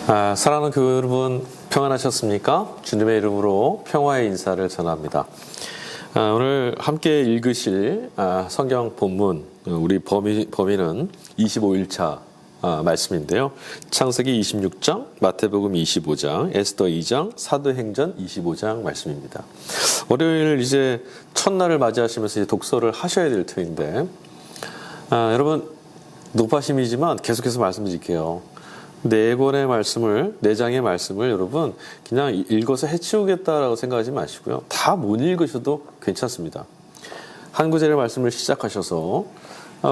사랑하는 교회 여러분, 평안하셨습니까? 주님의 이름으로 평화의 인사를 전합니다. 오늘 함께 읽으실 성경 본문, 우리 범위는 25일차 말씀인데요. 창세기 26장, 마태복음 25장, 에스더 2장, 사도행전 25장 말씀입니다. 월요일 이제 첫날을 맞이하시면서 이제 독서를 하셔야 될 터인데, 여러분 높아심이지만 계속해서 말씀드릴게요. 네 권의 말씀을, 네 장의 말씀을 여러분 그냥 읽어서 해치우겠다라고 생각하지 마시고요. 다 못 읽으셔도 괜찮습니다. 한 구절의 말씀을 시작하셔서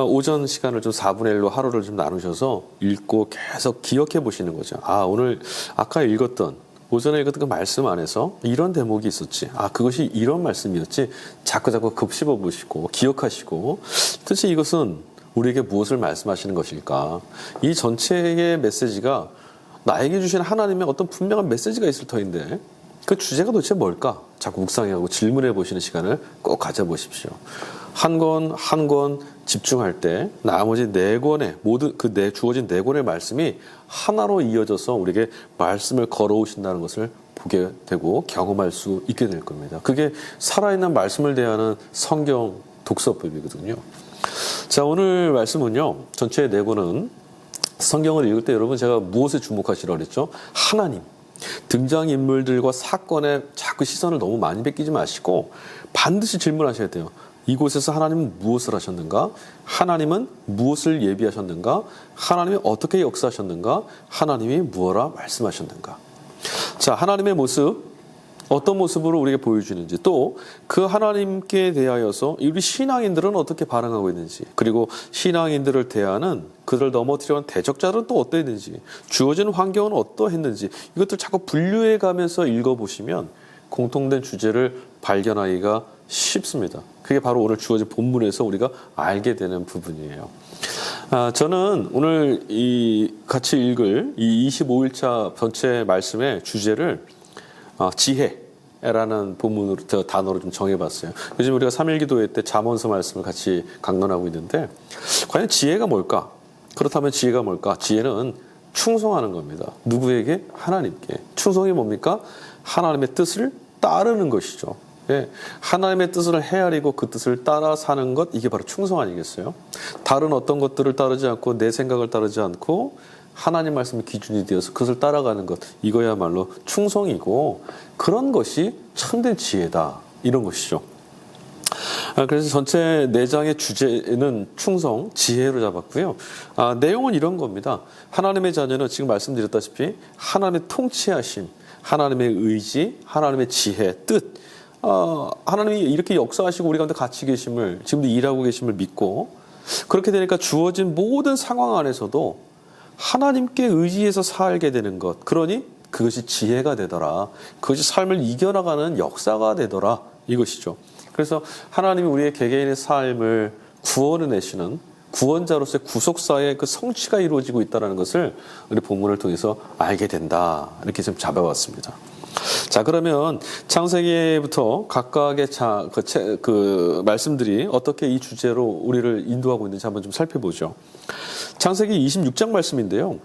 오전 시간을 좀 4분의 1로 하루를 좀 나누셔서 읽고 계속 기억해 보시는 거죠. 오늘 아까 읽었던, 오전에 읽었던 그 말씀 안에서 이런 대목이 있었지. 그것이 이런 말씀이었지. 자꾸 곱씹어 보시고 기억하시고, 도대체 이것은 우리에게 무엇을 말씀하시는 것일까? 이 전체의 메시지가 나에게 주신 하나님의 어떤 분명한 메시지가 있을 터인데 그 주제가 도대체 뭘까? 자꾸 묵상하고 질문해 보시는 시간을 꼭 가져보십시오. 한 권 집중할 때 나머지 네 권의 모든 주어진 네 권의 말씀이 하나로 이어져서 우리에게 말씀을 걸어오신다는 것을 보게 되고 경험할 수 있게 될 겁니다. 그게 살아있는 말씀을 대하는 성경 독서법이거든요. 자, 오늘 말씀은요, 전체 네 권은 성경을 읽을 때 여러분 제가 무엇에 주목하시라고 그랬죠? 하나님. 등장인물들과 사건에 자꾸 시선을 너무 많이 뺏기지 마시고 반드시 질문하셔야 돼요. 이곳에서 하나님은 무엇을 하셨는가? 하나님은 무엇을 예비하셨는가? 하나님이 어떻게 역사하셨는가? 하나님이 무엇라 말씀하셨는가? 자, 하나님의 모습, 어떤 모습으로 우리에게 보여주는지, 또 그 하나님께 대하여서 우리 신앙인들은 어떻게 반응하고 있는지, 그리고 신앙인들을 대하는 그들을 넘어뜨려온 대적자들은 또 어떠했는지, 주어진 환경은 어떠했는지, 이것들 자꾸 분류해 가면서 읽어보시면 공통된 주제를 발견하기가 쉽습니다. 그게 바로 오늘 주어진 본문에서 우리가 알게 되는 부분이에요. 저는 오늘 같이 읽을 이 25일차 전체 말씀의 주제를 지혜라는 본문으로 단어로 좀 정해봤어요. 요즘 우리가 3일 기도회 때 잠언서 말씀을 같이 강론하고 있는데, 과연 지혜가 뭘까? 그렇다면 지혜가 뭘까? 지혜는 충성하는 겁니다. 누구에게? 하나님께. 충성이 뭡니까? 하나님의 뜻을 따르는 것이죠. 예, 하나님의 뜻을 헤아리고 그 뜻을 따라 사는 것, 이게 바로 충성 아니겠어요? 다른 어떤 것들을 따르지 않고 내 생각을 따르지 않고 하나님 말씀이 기준이 되어서 그것을 따라가는 것, 이거야말로 충성이고, 그런 것이 참된 지혜다, 이런 것이죠. 그래서 전체 4장의 주제는 충성, 지혜로 잡았고요. 내용은 이런 겁니다. 하나님의 자녀는 지금 말씀드렸다시피 하나님의 통치하심, 하나님의 의지, 하나님의 지혜, 뜻, 하나님이 이렇게 역사하시고 우리 가운데 같이 계심을, 지금도 일하고 계심을 믿고, 그렇게 되니까 주어진 모든 상황 안에서도 하나님께 의지해서 살게 되는 것, 그러니 그것이 지혜가 되더라, 그것이 삶을 이겨나가는 역사가 되더라, 이것이죠. 그래서 하나님이 우리의 개개인의 삶을 구원해내시는 구원자로서의 구속사의 그 성취가 이루어지고 있다는 것을 우리 본문을 통해서 알게 된다, 이렇게 좀 잡아봤습니다. 자, 그러면 창세기부터 각각의 그 말씀들이 어떻게 이 주제로 우리를 인도하고 있는지 한번 좀 살펴보죠. 창세기 26장 말씀인데요,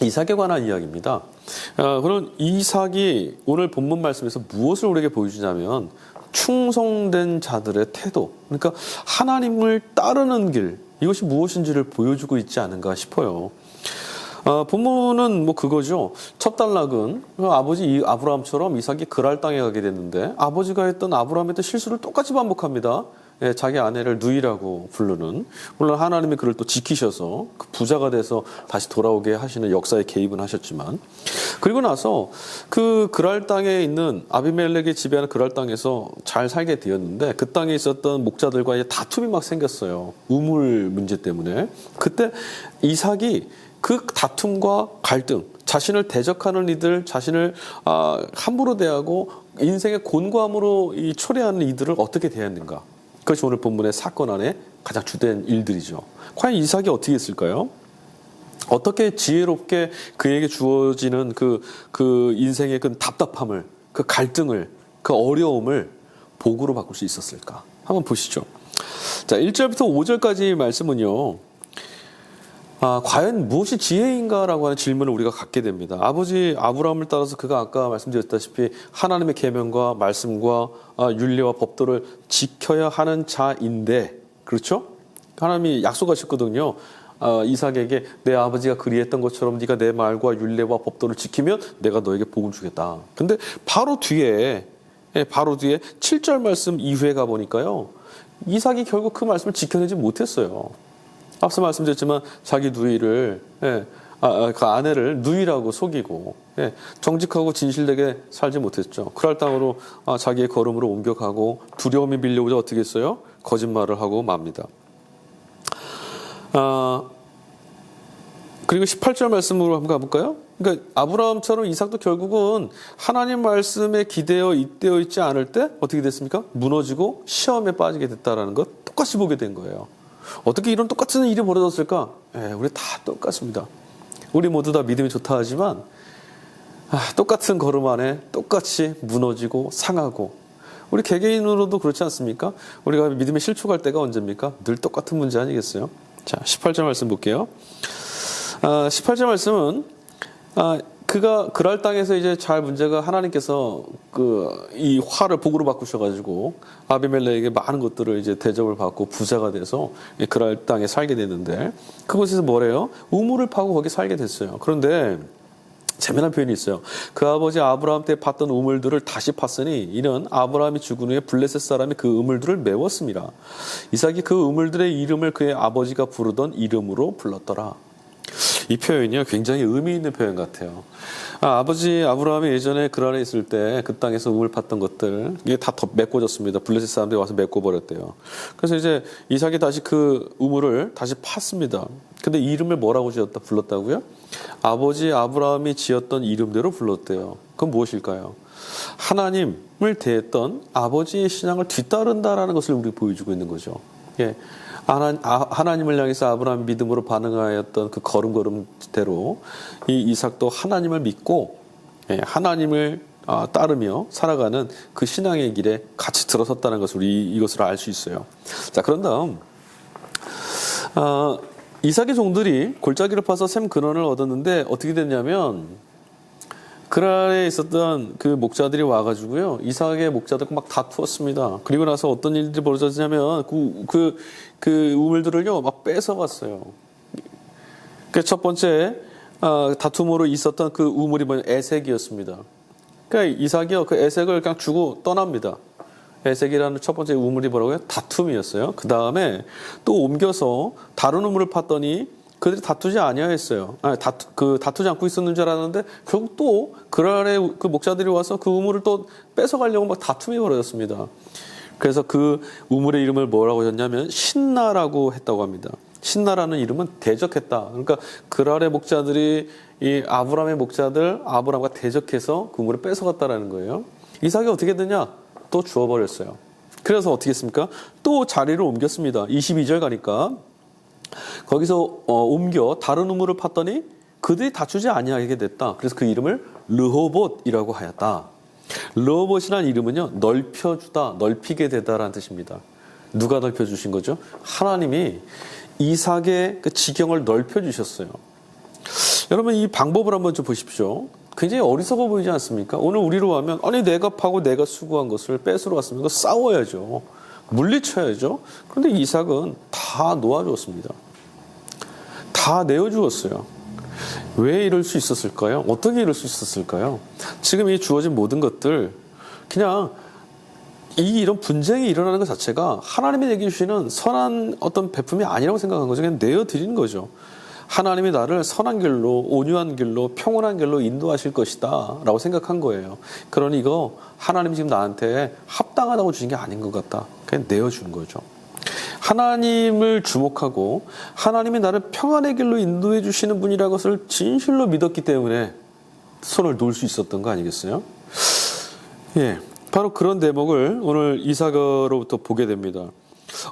이삭에 관한 이야기입니다. 그럼 이삭이 오늘 본문 말씀에서 무엇을 우리에게 보여주냐면 충성된 자들의 태도, 그러니까 하나님을 따르는 길, 이것이 무엇인지를 보여주고 있지 않은가 싶어요. 본문은 그거죠. 첫 단락은 아버지 아브라함처럼 이삭이 그랄 땅에 가게 됐는데, 아버지가 했던 아브라함의 했던 실수를 똑같이 반복합니다. 자기 아내를 누이라고 부르는, 물론 하나님이 그를 또 지키셔서 그 부자가 돼서 다시 돌아오게 하시는 역사에 개입은 하셨지만, 그리고 나서 그 그랄 땅에 있는 아비멜렉이 지배하는 그랄 땅에서 잘 살게 되었는데, 그 땅에 있었던 목자들과의 다툼이 막 생겼어요. 우물 문제 때문에. 그때 이삭이 그 다툼과 갈등, 자신을 대적하는 이들, 자신을 함부로 대하고 인생의 곤고함으로 초래하는 이들을 어떻게 대했는가, 그것이 오늘 본문의 사건 안에 가장 주된 일들이죠. 과연 이삭이 어떻게 했을까요? 어떻게 지혜롭게 그에게 주어지는 그 인생의 그 답답함을, 그 갈등을, 그 어려움을 복으로 바꿀 수 있었을까? 한번 보시죠. 자, 1절부터 5절까지 말씀은요, 과연 무엇이 지혜인가라고 하는 질문을 우리가 갖게 됩니다. 아버지 아브라함을 따라서 그가 아까 말씀드렸다시피 하나님의 계명과 말씀과 율례와 법도를 지켜야 하는 자인데, 그렇죠? 하나님이 약속하셨거든요. 이삭에게 내 아버지가 그리했던 것처럼 네가 내 말과 율례와 법도를 지키면 내가 너에게 복을 주겠다. 근데 바로 뒤에 7절 말씀 이후에 가보니까요, 이삭이 결국 그 말씀을 지켜내지 못했어요. 앞서 말씀드렸지만 자기 누이를, 그 아내를 누이라고 속이고, 정직하고 진실되게 살지 못했죠. 그럴 땅으로 자기의 걸음으로 옮겨가고 두려움이 밀려오자 어떻게 했어요? 거짓말을 하고 맙니다. 그리고 18절 말씀으로 한번 가볼까요? 그러니까 아브라함처럼 이삭도 결국은 하나님 말씀에 기대어 잇대어 있지 않을 때 어떻게 됐습니까? 무너지고 시험에 빠지게 됐다라는 것 똑같이 보게 된 거예요. 어떻게 이런 똑같은 일이 벌어졌을까? 우리 다 똑같습니다. 우리 모두 다 믿음이 좋다 하지만 똑같은 걸음 안에 똑같이 무너지고 상하고, 우리 개개인으로도 그렇지 않습니까? 우리가 믿음에 실족할 때가 언제입니까? 늘 똑같은 문제 아니겠어요? 자, 18절 말씀 볼게요. 18절 말씀은 그가 그랄 땅에서 이제 잘 문제가, 하나님께서 이 화를 복으로 바꾸셔가지고 아비멜렉에게 많은 것들을 이제 대접을 받고 부자가 돼서 그랄 땅에 살게 됐는데, 그곳에서 뭐래요? 우물을 파고 거기 살게 됐어요. 그런데 재미난 표현이 있어요. 그 아버지 아브라함 때 팠던 우물들을 다시 팠으니 이는 아브라함이 죽은 후에 블레셋 사람이 그 우물들을 메웠습니다. 이삭이 그 우물들의 이름을 그의 아버지가 부르던 이름으로 불렀더라. 이 표현이요, 굉장히 의미 있는 표현 같아요. 아버지 아브라함이 예전에 그란에 있을 때 그 땅에서 우물 팠던 것들, 이게 다 메꿔졌습니다. 블레셋 사람들이 와서 메꿔버렸대요. 그래서 이제 이삭이 다시 그 우물을 다시 팠습니다. 근데 이름을 뭐라고 불렀다고요? 아버지 아브라함이 지었던 이름대로 불렀대요. 그건 무엇일까요? 하나님을 대했던 아버지의 신앙을 뒤따른다라는 것을 우리 보여주고 있는 거죠. 예. 하나님을 향해서 아브라함 믿음으로 반응하였던 그 걸음걸음대로 이 이삭도 하나님을 믿고 하나님을 따르며 살아가는 그 신앙의 길에 같이 들어섰다는 것을 우리 이것을 알 수 있어요. 자, 그런 다음 이삭의 종들이 골짜기를 파서 샘 근원을 얻었는데 어떻게 됐냐면, 그랄에 있었던 그 목자들이 와가지고요, 이삭의 목자들과 막 다투었습니다. 그리고 나서 어떤 일들이 벌어졌냐면 그 우물들을요 막 뺏어갔어요. 그 첫 번째 다툼으로 있었던 그 우물이 에색이었습니다. 그러니까 이삭이요 그 에색을 그냥 주고 떠납니다. 에색이라는 첫 번째 우물이 뭐라고요? 다툼이었어요. 그 다음에 또 옮겨서 다른 우물을 팠더니 그들이 다투지 아니하였어요. 다투지 않고 있었는 줄 알았는데 결국 또 그랄에 그 목자들이 와서 그 우물을 또 뺏어가려고 막 다툼이 벌어졌습니다. 그래서 그 우물의 이름을 뭐라고 했냐면 신나라고 했다고 합니다. 신나라는 이름은 대적했다. 그러니까 그랄의 목자들이 이 아브라함의 목자들 아브라함과 대적해서 그 우물을 뺏어갔다라는 거예요. 이삭이 어떻게 되냐? 또 주워버렸어요. 그래서 어떻게 했습니까? 또 자리를 옮겼습니다. 22절 가니까 거기서 옮겨 다른 우물을 팠더니 그들이 다투지 아니하게 됐다. 그래서 그 이름을 르호봇이라고 하였다. 르호봇이라는 이름은요, 넓혀주다, 넓히게 되다라는 뜻입니다. 누가 넓혀주신 거죠? 하나님이 이삭의 그 지경을 넓혀주셨어요. 여러분, 이 방법을 한번 좀 보십시오. 굉장히 어리석어 보이지 않습니까? 오늘 우리로 하면, 아니, 내가 파고 내가 수고한 것을 뺏으러 갔으면 싸워야죠. 물리쳐야죠. 그런데 이삭은 다 놓아주었습니다. 다 내어주었어요. 왜 이럴 수 있었을까요? 어떻게 이럴 수 있었을까요? 지금 이 주어진 모든 것들, 그냥 이런 분쟁이 일어나는 것 자체가 하나님이 내게 주시는 선한 어떤 베품이 아니라고 생각한 거죠. 그냥 내어드리는 거죠. 하나님이 나를 선한 길로, 온유한 길로, 평온한 길로 인도하실 것이다 라고 생각한 거예요. 그러니 이거 하나님이 지금 나한테 합당하다고 주신 게 아닌 것 같다. 그냥 내어준 거죠. 하나님을 주목하고 하나님이 나를 평안의 길로 인도해 주시는 분이라는 것을 진실로 믿었기 때문에 손을 놓을 수 있었던 거 아니겠어요? 예, 바로 그런 대목을 오늘 이삭으로부터 보게 됩니다.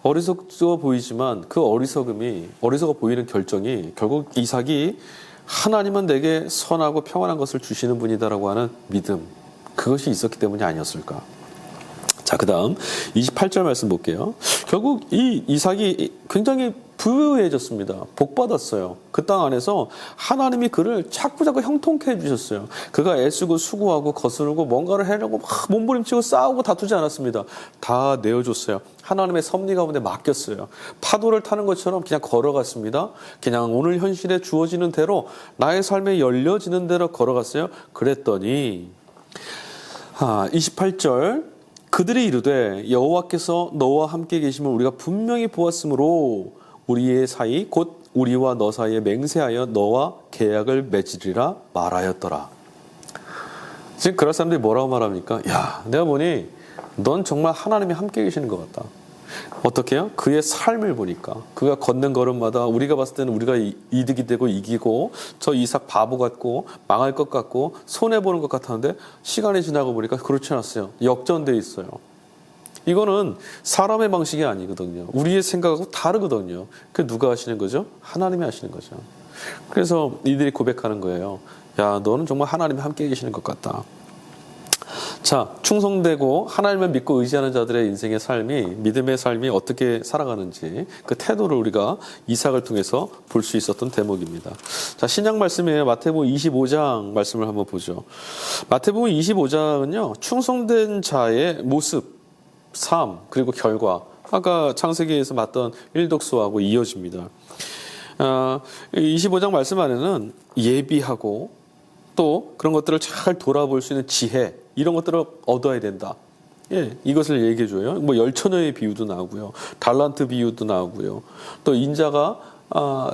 어리석어 보이지만 그 어리석어 보이는 결정이 결국 이삭이 하나님은 내게 선하고 평안한 것을 주시는 분이다라고 하는 믿음, 그것이 있었기 때문이 아니었을까. 자, 그 다음 28절 말씀 볼게요. 결국 이 이삭이 굉장히 부유해졌습니다. 복 받았어요. 그 땅 안에서 하나님이 그를 자꾸자꾸 형통케 해주셨어요. 그가 애쓰고 수고하고 거스르고 뭔가를 해내고 막 몸부림치고 싸우고 다투지 않았습니다. 다 내어줬어요. 하나님의 섭리 가운데 맡겼어요. 파도를 타는 것처럼 그냥 걸어갔습니다. 그냥 오늘 현실에 주어지는 대로 나의 삶에 열려지는 대로 걸어갔어요. 그랬더니 28절 그들이 이르되 여호와께서 너와 함께 계심을 우리가 분명히 보았으므로 우리의 사이 곧 우리와 너 사이에 맹세하여 너와 계약을 맺으리라 말하였더라. 지금 그럴 사람들이 뭐라고 말합니까? 야, 내가 보니 넌 정말 하나님이 함께 계시는 것 같다. 어떻게 해요? 그의 삶을 보니까 그가 걷는 걸음마다 우리가 봤을 때는 우리가 이득이 되고 이기고 저 이삭 바보 같고 망할 것 같고 손해보는 것 같았는데 시간이 지나고 보니까 그렇지 않았어요. 역전돼 있어요. 이거는 사람의 방식이 아니거든요. 우리의 생각하고 다르거든요. 그게 누가 하시는 거죠? 하나님이 하시는 거죠. 그래서 이들이 고백하는 거예요. 야, 너는 정말 하나님이 함께 계시는 것 같다. 자, 충성되고 하나님을 믿고 의지하는 자들의 인생의 삶이, 믿음의 삶이 어떻게 살아가는지 그 태도를 우리가 이삭을 통해서 볼 수 있었던 대목입니다. 자, 신약 말씀이에요. 마태복음 25장 말씀을 한번 보죠. 마태복음 25장은요, 충성된 자의 모습, 삶, 그리고 결과, 아까 창세기에서 봤던 일독소하고 이어집니다. 25장 말씀 안에는 예비하고 또 그런 것들을 잘 돌아볼 수 있는 지혜, 이런 것들을 얻어야 된다. 예, 이것을 얘기해 줘요. 뭐 열처녀의 비유도 나오고요. 달란트 비유도 나오고요. 또 인자가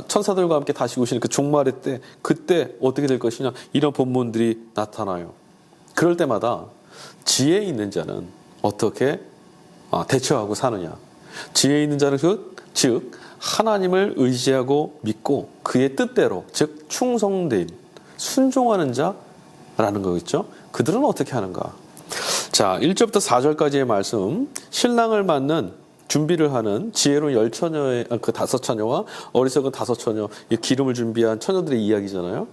천사들과 함께 다시 오시는 그 종말의 때, 그때 어떻게 될 것이냐, 이런 본문들이 나타나요. 그럴 때마다 지혜 있는 자는 어떻게 대처하고 사느냐. 지혜 있는 자는 즉 하나님을 의지하고 믿고 그의 뜻대로, 즉 충성됨, 순종하는 자라는 거겠죠. 그들은 어떻게 하는가? 자, 1절부터 4절까지의 말씀, 신랑을 맞는 준비를 하는 지혜로운 열처녀의 그 5처녀와 어리석은 5처녀, 기름을 준비한 처녀들의 이야기잖아요.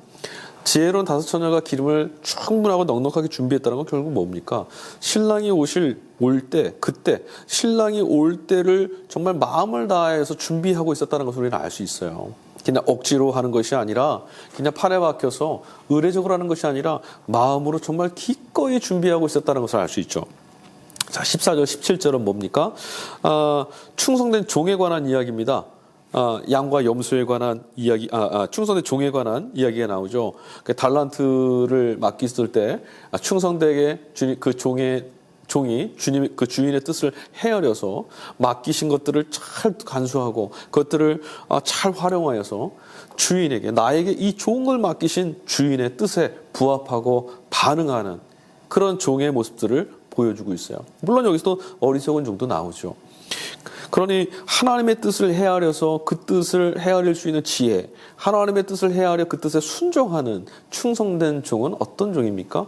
지혜로운 5처녀가 기름을 충분하고 넉넉하게 준비했다는 건 결국 뭡니까? 신랑이 올 때, 그때 신랑이 올 때를 정말 마음을 다해서 준비하고 있었다는 것을 우리는 알 수 있어요. 그냥 억지로 하는 것이 아니라, 그냥 판에 박혀서 의례적으로 하는 것이 아니라 마음으로 정말 기꺼이 준비하고 있었다는 것을 알 수 있죠. 자, 14절, 17절은 뭡니까? 충성된 종에 관한 이야기입니다. 양과 염소에 관한 이야기, 충성된 종에 관한 이야기가 나오죠. 그 달란트를 맡겼을 때 충성되게 그 종이 그 주인의 뜻을 헤아려서 맡기신 것들을 잘 간수하고 그것들을 잘 활용하여서 주인에게, 나에게 이 좋은 걸 맡기신 주인의 뜻에 부합하고 반응하는 그런 종의 모습들을 보여주고 있어요. 물론 여기서도 어리석은 종도 나오죠. 그러니 하나님의 뜻을 헤아려서 그 뜻을 헤아릴 수 있는 지혜, 하나님의 뜻을 헤아려 그 뜻에 순종하는 충성된 종은 어떤 종입니까?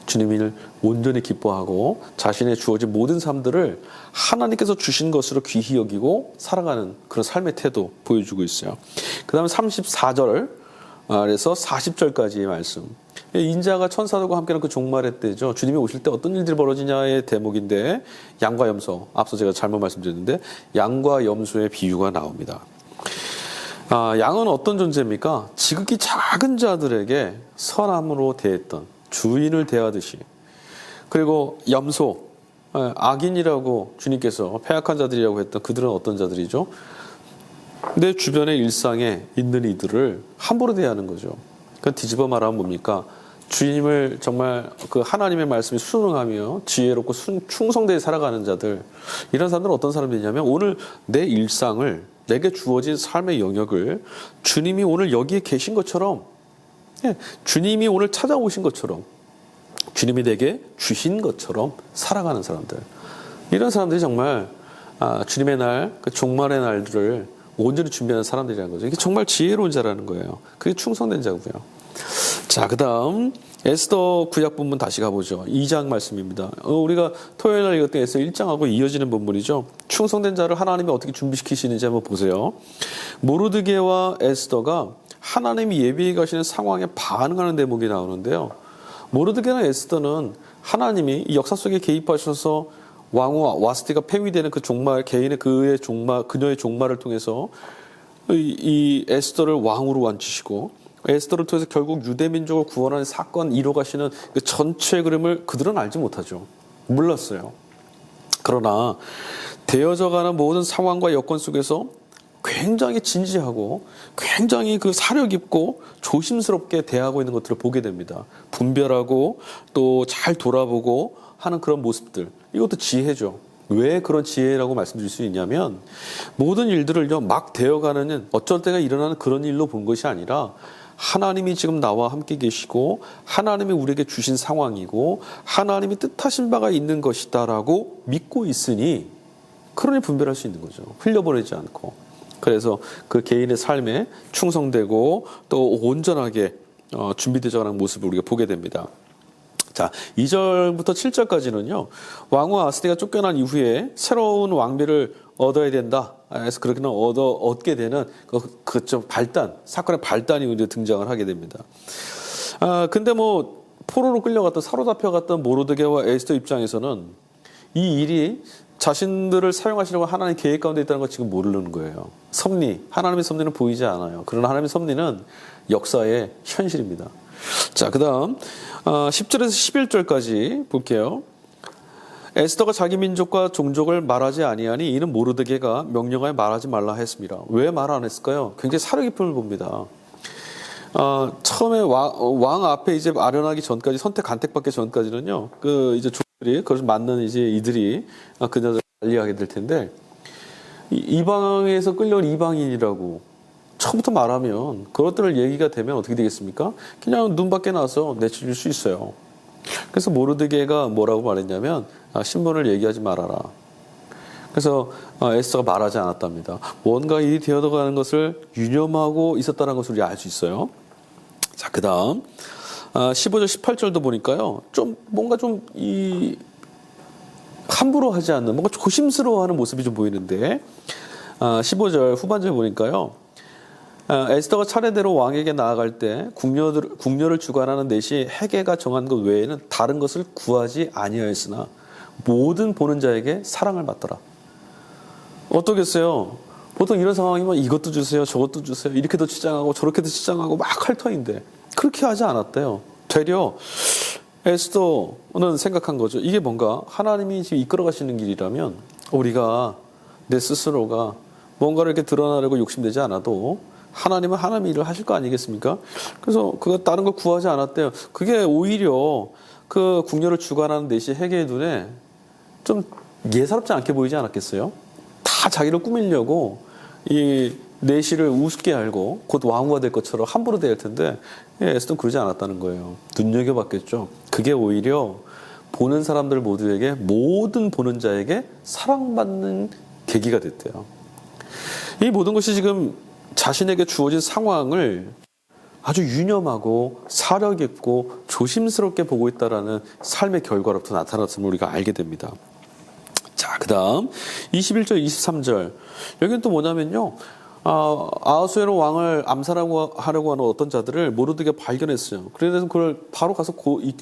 주님을 온전히 기뻐하고 자신의 주어진 모든 삶들을 하나님께서 주신 것으로 귀히 여기고 살아가는 그런 삶의 태도 보여주고 있어요. 그 다음에 34절에서 40절까지의 말씀. 인자가 천사들과 함께하는 그 종말의 때죠. 주님이 오실 때 어떤 일들이 벌어지냐의 대목인데, 양과 염소, 앞서 제가 잘못 말씀드렸는데 양과 염소의 비유가 나옵니다. 양은 어떤 존재입니까? 지극히 작은 자들에게 선함으로 대했던, 주인을 대하듯이. 그리고 염소, 악인이라고 주님께서 패악한 자들이라고 했던 그들은 어떤 자들이죠? 내 주변의 일상에 있는 이들을 함부로 대하는 거죠. 그 뒤집어 말하면 뭡니까? 주님을 정말 그 하나님의 말씀에 순응하며 지혜롭고 충성되게 살아가는 자들, 이런 사람들은 어떤 사람들이냐면 오늘 내 일상을, 내게 주어진 삶의 영역을 주님이 오늘 여기에 계신 것처럼, 주님이 오늘 찾아오신 것처럼, 주님이 내게 주신 것처럼 살아가는 사람들, 이런 사람들이 정말 주님의 날, 그 종말의 날들을 온전히 준비하는 사람들이라는 거죠. 이게 정말 지혜로운 자라는 거예요. 그게 충성된 자고요. 자, 그 다음 에스더 구약 본문 다시 가보죠. 2장 말씀입니다. 우리가 토요일 날 읽었던 에스더 1장하고 이어지는 본문이죠. 충성된 자를 하나님이 어떻게 준비시키시는지 한번 보세요. 모르드게와 에스더가 하나님이 예비해 가시는 상황에 반응하는 대목이 나오는데요. 모르드게나 에스더는 하나님이 이 역사 속에 개입하셔서 왕후 와스티가 폐위되는 그 종말, 개인의 그의 종말, 그녀의 종말을 통해서 이 에스더를 왕으로 앉히시고 에스더를 통해서 결국 유대 민족을 구원하는 사건 이뤄가시는 그 전체 그림을 그들은 알지 못하죠. 몰랐어요. 그러나 되어져가는 모든 상황과 여건 속에서 굉장히 진지하고 굉장히 그 사려 깊고 조심스럽게 대하고 있는 것들을 보게 됩니다. 분별하고 또 잘 돌아보고 하는 그런 모습들. 이것도 지혜죠. 왜 그런 지혜라고 말씀드릴 수 있냐면 모든 일들을요 막 되어가는 어쩔 때가 일어나는 그런 일로 본 것이 아니라 하나님이 지금 나와 함께 계시고 하나님이 우리에게 주신 상황이고 하나님이 뜻하신 바가 있는 것이다라고 믿고 있으니 그러니 분별할 수 있는 거죠. 흘려보내지 않고. 그래서 그 개인의 삶에 충성되고 또 온전하게 준비되어가는 모습을 우리가 보게 됩니다. 자, 2절부터 7절까지는요. 왕후 아스티가 쫓겨난 이후에 새로운 왕비를 얻어야 된다. 그래서 그렇게는 얻게 되는 좀 발단, 사건의 발단이 우리가 등장을 하게 됩니다. 근데 뭐 포로로 끌려갔던 사로잡혀갔던 모르드게와 에스더 입장에서는 이 일이 자신들을 사용하시려고 하나님 계획 가운데 있다는 걸 지금 모르는 거예요. 섭리, 하나님의 섭리는 보이지 않아요. 그러나 하나님의 섭리는 역사의 현실입니다. 자, 그 다음 10절에서 11절까지 볼게요. 에스더가 자기 민족과 종족을 말하지 아니하니 이는 모르드게가 명령하여 말하지 말라 했습니다. 왜 말 안 했을까요? 굉장히 사려 깊음을 봅니다. 처음에 왕 앞에 이제 아련하기 전까지 간택받기 전까지는요, 이제 종들이 그것을 맞는 이제 이들이 그녀를 관리하게 될 텐데 이방에서 끌려온 이방인이라고 처음부터 말하면 그것들을 얘기가 되면 어떻게 되겠습니까? 그냥 눈 밖에 나서 내치줄 수 있어요. 그래서 모르드게가 뭐라고 말했냐면 신분을 얘기하지 말아라. 그래서 에스더가 말하지 않았답니다. 뭔가 일이 되어가는 것을 유념하고 있었다는 것을 우리가 알 수 있어요. 자, 그 다음 15절 18절도 보니까요. 좀 뭔가 좀 함부로 하지 않는 뭔가 조심스러워하는 모습이 좀 보이는데 15절 후반절 보니까요. 에스더가 차례대로 왕에게 나아갈 때 궁녀를 주관하는 넷이 헤게가 정한 것 외에는 다른 것을 구하지 아니하였으나 모든 보는 자에게 사랑을 받더라. 어떠겠어요? 보통 이런 상황이면 이것도 주세요, 저것도 주세요, 이렇게도 치장하고 저렇게도 치장하고 막 할 터인데 그렇게 하지 않았대요. 되려 에스더는 생각한 거죠. 이게 뭔가 하나님이 지금 이끌어 가시는 길이라면 우리가 내 스스로가 뭔가를 이렇게 드러나려고 욕심내지 않아도 하나님은 하나님의 일을 하실 거 아니겠습니까? 그래서 그가 다른 걸 구하지 않았대요. 그게 오히려 그 궁녀를 주관하는 넷이 헤게의 눈에 좀 예사롭지 않게 보이지 않았겠어요? 다 자기를 꾸미려고 이 넷이를 우습게 알고 곧 왕후가 될 것처럼 함부로 대할 텐데 에스더는 그러지 않았다는 거예요. 눈여겨봤겠죠. 그게 오히려 보는 사람들 모두에게 모든 보는 자에게 사랑받는 계기가 됐대요. 이 모든 것이 지금 자신에게 주어진 상황을 아주 유념하고 사려 깊고 조심스럽게 보고 있다라는 삶의 결과로부터 나타났음을 우리가 알게 됩니다. 자, 그 다음 21절 23절 여기는 또 뭐냐면요, 아하수에로 왕을 암살하려고 하는 어떤 자들을 모르드게가 발견했어요. 그래서 그걸 바로 가서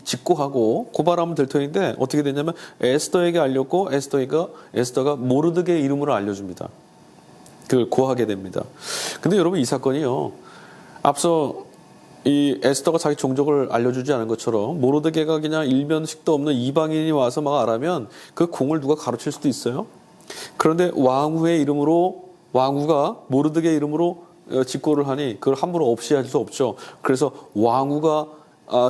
직고하고 고발하면 될 터인데 어떻게 됐냐면 에스더에게 알렸고 에스더가 모르드게의 이름으로 알려줍니다. 그걸 고하게 됩니다. 근데 여러분, 이 사건이요, 앞서 이 에스더가 자기 종족을 알려주지 않은 것처럼 모르드게가 그냥 일면식도 없는 이방인이 와서 막 알아면 그 공을 누가 가로챌 수도 있어요. 그런데 왕후의 이름으로, 왕후가 모르드게 이름으로 직고를 하니 그걸 함부로 없이 할 수 없죠. 그래서 왕후가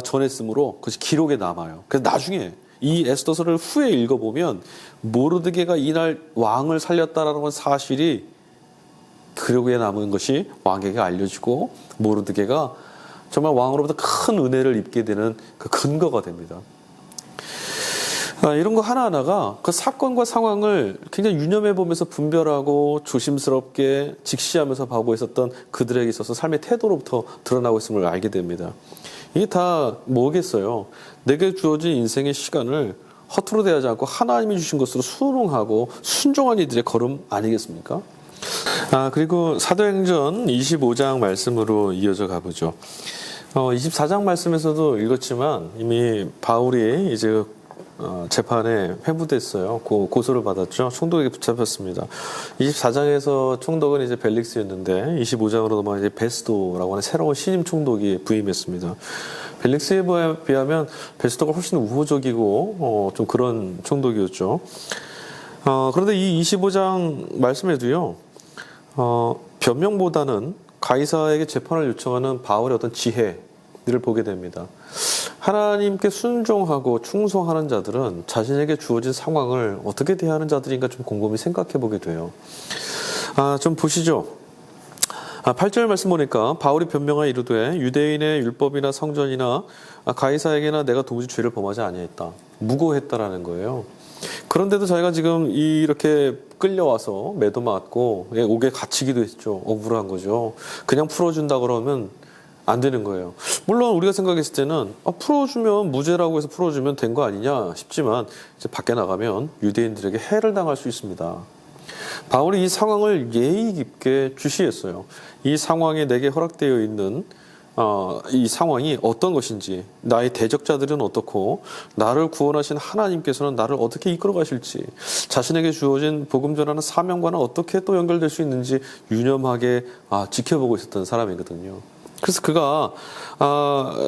전했으므로 그것이 기록에 남아요. 그래서 나중에 이 에스더서를 후에 읽어보면 모르드게가 이날 왕을 살렸다라는 사실이 기록에 남은 것이 왕에게 알려지고 모르드게가 정말 왕으로부터 큰 은혜를 입게 되는 그 근거가 됩니다. 이런 거 하나하나가 그 사건과 상황을 굉장히 유념해 보면서 분별하고 조심스럽게 직시하면서 보고 있었던 그들에게 있어서 삶의 태도로부터 드러나고 있음을 알게 됩니다. 이게 다 뭐겠어요? 내게 주어진 인생의 시간을 허투루 대하지 않고 하나님이 주신 것으로 순응하고 순종한 이들의 걸음 아니겠습니까? 그리고 사도행전 25장 말씀으로 이어져 가보죠. 24장 말씀에서도 읽었지만 이미 바울이 이제 재판에 회부됐어요. 고소를 받았죠. 총독에게 붙잡혔습니다. 24장에서 총독은 이제 벨릭스였는데 25장으로 넘어가 이제 베스도라고 하는 새로운 신임 총독이 부임했습니다. 벨릭스에 비하면 베스도가 훨씬 우호적이고 좀 그런 총독이었죠. 그런데 이 25장 말씀에도요. 변명보다는 가이사에게 재판을 요청하는 바울의 어떤 지혜를 보게 됩니다. 하나님께 순종하고 충성하는 자들은 자신에게 주어진 상황을 어떻게 대하는 자들인가 좀 곰곰이 생각해 보게 돼요. 좀 보시죠. 8절 말씀 보니까 바울이 변명하여 이르되 유대인의 율법이나 성전이나 가이사에게나 내가 도무지 죄를 범하지 아니했다. 무고했다라는 거예요. 그런데도 자기가 지금 이렇게 끌려와서 매도 맞고 옥에 갇히기도 했죠. 억울한 거죠. 그냥 풀어준다 그러면 안 되는 거예요. 물론 우리가 생각했을 때는 풀어주면 무죄라고 해서 풀어주면 된 거 아니냐 싶지만 이제 밖에 나가면 유대인들에게 해를 당할 수 있습니다. 바울이 이 상황을 예의 깊게 주시했어요. 이 상황에 내게 허락되어 있는 이 상황이 어떤 것인지, 나의 대적자들은 어떻고 나를 구원하신 하나님께서는 나를 어떻게 이끌어 가실지, 자신에게 주어진 복음 전하는 사명과는 어떻게 또 연결될 수 있는지 유념하게 지켜보고 있었던 사람이거든요. 그래서 그가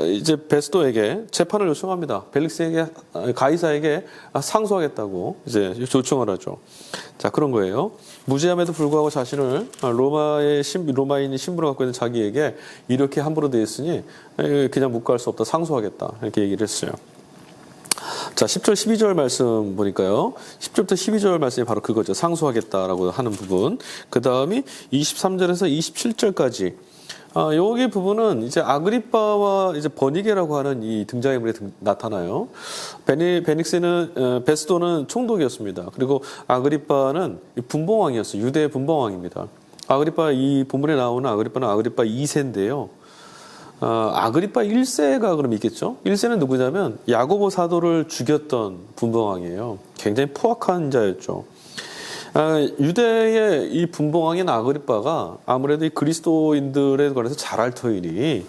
이제 베스도에게 재판을 요청합니다. 벨릭스에게, 가이사에게 상소하겠다고 이제 요청을 하죠. 자, 그런 거예요. 무죄함에도 불구하고 자신을 로마인이 신분을 갖고 있는 자기에게 이렇게 함부로 대했으니 그냥 묵과할 수 없다, 상소하겠다 이렇게 얘기를 했어요. 자, 10절 12절 말씀 보니까요. 10절부터 12절 말씀이 바로 그거죠. 상소하겠다라고 하는 부분. 그 다음이 23절에서 27절까지. 여기 부분은 이제 아그리빠와 이제 버니게라고 하는 이 등장인물이 나타나요. 베스도는 총독이었습니다. 그리고 아그리빠는 분봉왕이었어요. 유대의 분봉왕입니다. 이 본문에 나오는 아그리빠는 아그리빠 2세인데요. 아그리빠 1세가 그럼 있겠죠? 1세는 누구냐면 야고보 사도를 죽였던 분봉왕이에요. 굉장히 포악한 자였죠. 유대의 이 분봉왕인 아그리빠가 아무래도 이 그리스도인들에 관해서 잘 알 터이니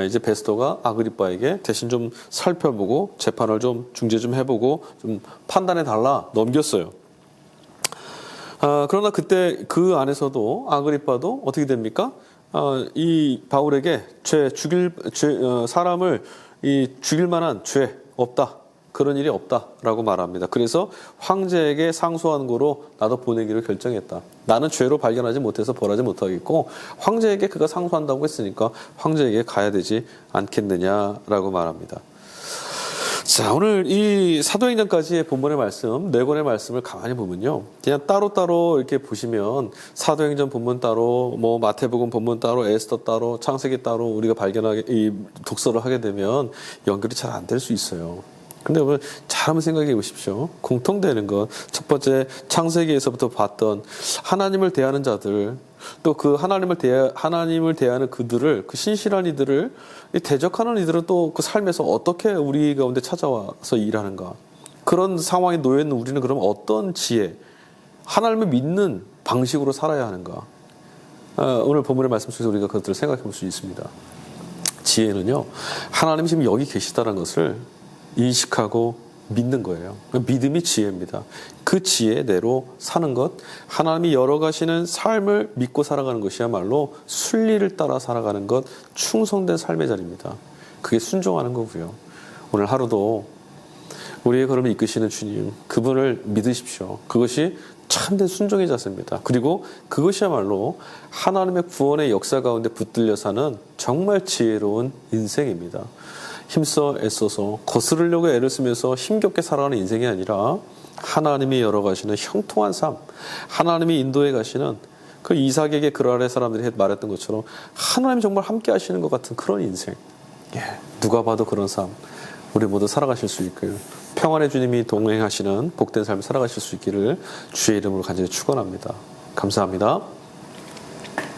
이제 베스도가 아그리빠에게 대신 좀 살펴보고 재판을 좀 중재 좀 해보고 좀 판단해 달라 넘겼어요. 그러나 그때 그 안에서도 아그리빠도 어떻게 됩니까? 이 바울에게 사람을 죽일 만한 죄 없다. 그런 일이 없다라고 말합니다. 그래서 황제에게 상소한 거로 나도 보내기로 결정했다. 나는 죄로 발견하지 못해서 벌하지 못하겠고 황제에게 그가 상소한다고 했으니까 황제에게 가야 되지 않겠느냐라고 말합니다. 자, 오늘 이 사도행전까지의 본문의 말씀, 4권의 말씀을 가만히 보면요. 그냥 따로따로 이렇게 보시면 사도행전 본문 따로, 마태복음 본문 따로, 에스더 따로, 창세기 따로 우리가 이 독서를 하게 되면 연결이 잘 안 될 수 있어요. 근데 오늘 잘 한번 생각해 보십시오. 공통되는 것. 첫 번째, 창세기에서부터 봤던 하나님을 대하는 자들, 또 그 하나님을 대하는 그들을, 그 신실한 이들을, 대적하는 이들은 또 그 삶에서 어떻게 우리 가운데 찾아와서 일하는가. 그런 상황에 놓여 있는 우리는 그럼 어떤 지혜, 하나님을 믿는 방식으로 살아야 하는가. 오늘 본문의 말씀 속에서 우리가 그것들을 생각해 볼 수 있습니다. 지혜는요, 하나님이 지금 여기 계시다는 것을 인식하고 믿는 거예요. 믿음이 지혜입니다. 그 지혜대로 사는 것, 하나님이 열어가시는 삶을 믿고 살아가는 것이야말로 순리를 따라 살아가는 것, 충성된 삶의 자리입니다. 그게 순종하는 거고요. 오늘 하루도 우리의 걸음을 이끄시는 주님, 그분을 믿으십시오. 그것이 참된 순종의 자세입니다. 그리고 그것이야말로 하나님의 구원의 역사 가운데 붙들려 사는 정말 지혜로운 인생입니다. 힘써 애써서 거스르려고 애를 쓰면서 힘겹게 살아가는 인생이 아니라 하나님이 열어가시는 형통한 삶, 하나님이 인도해 가시는 그 이삭에게 그 아래 사람들이 말했던 것처럼 하나님이 정말 함께 하시는 것 같은 그런 인생. 누가 봐도 그런 삶 우리 모두 살아가실 수 있기를, 평안의 주님이 동행하시는 복된 삶을 살아가실 수 있기를 주의 이름으로 간절히 축원합니다. 감사합니다.